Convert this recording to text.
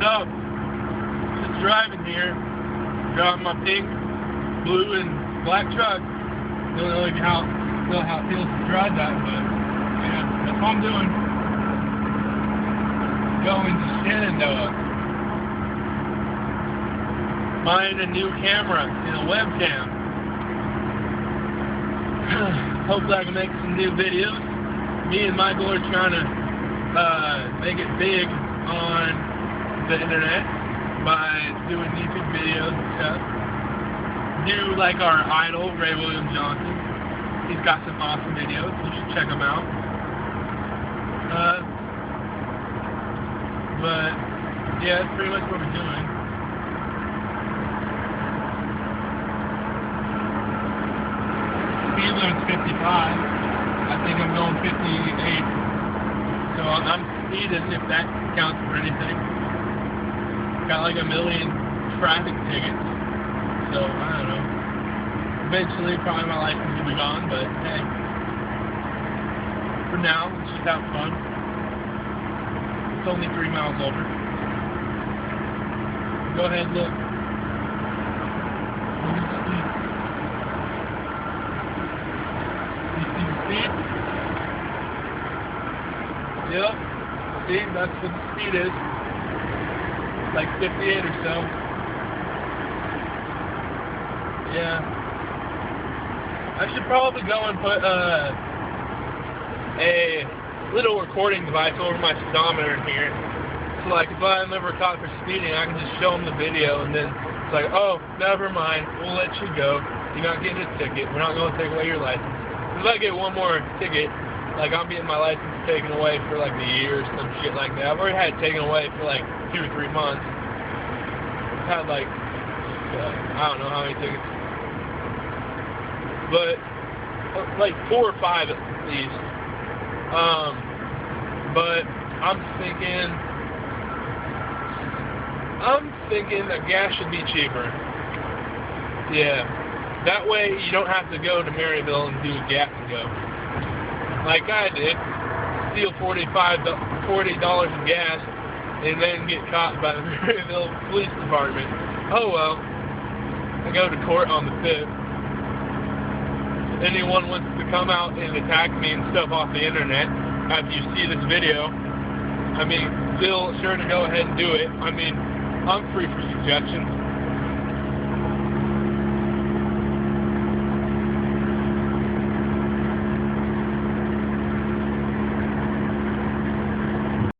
up? Just driving here. Driving my pink, blue, and black truck. Don't know how it feels to drive that, but yeah, that's what I'm doing. Going to Shenandoah. Buying a new camera and a webcam. Hopefully I can make some new videos. Me and Michael are trying to make it big on the internet by doing YouTube videos and stuff. Do like our idol, Ray William Johnson. He's got some awesome videos. You should check them out. But yeah, that's pretty much what we're doing. Speed limit's 55. I think I'm going 58. So I'm speeding, if that counts for anything. Got like 1 million traffic tickets. So I don't know. Eventually, probably my license will be gone, but hey. For now, let's just have fun. It's only 3 miles over. Go ahead, look. Look at the speed. You see the speed? Yep. See, that's what the speed is. Like 58 or so. Yeah. I should probably go and put a little recording device over my speedometer here. So like if I'm ever caught for speeding, I can just show them the video and then it's like, oh, never mind, we'll let you go. You're not getting a ticket. We're not going to take away your license. If I get one more ticket, like I'm getting my license taken away for like a year or some shit like that. I've already had it taken away for like 2 or 3 months. I've had like, I don't know how many tickets. But like 4 or 5 at least. But I'm thinking that gas should be cheaper. Yeah. That way you don't have to go to Maryville and do a gas and go. Like I did. Steal $40 in gas and then get caught by the Maryville Police Department. Oh well. I go to court on the 5th. If anyone wants to come out and attack me and stuff off the internet after you see this video, I mean, feel sure to go ahead and do it. I mean, I'm free for suggestions.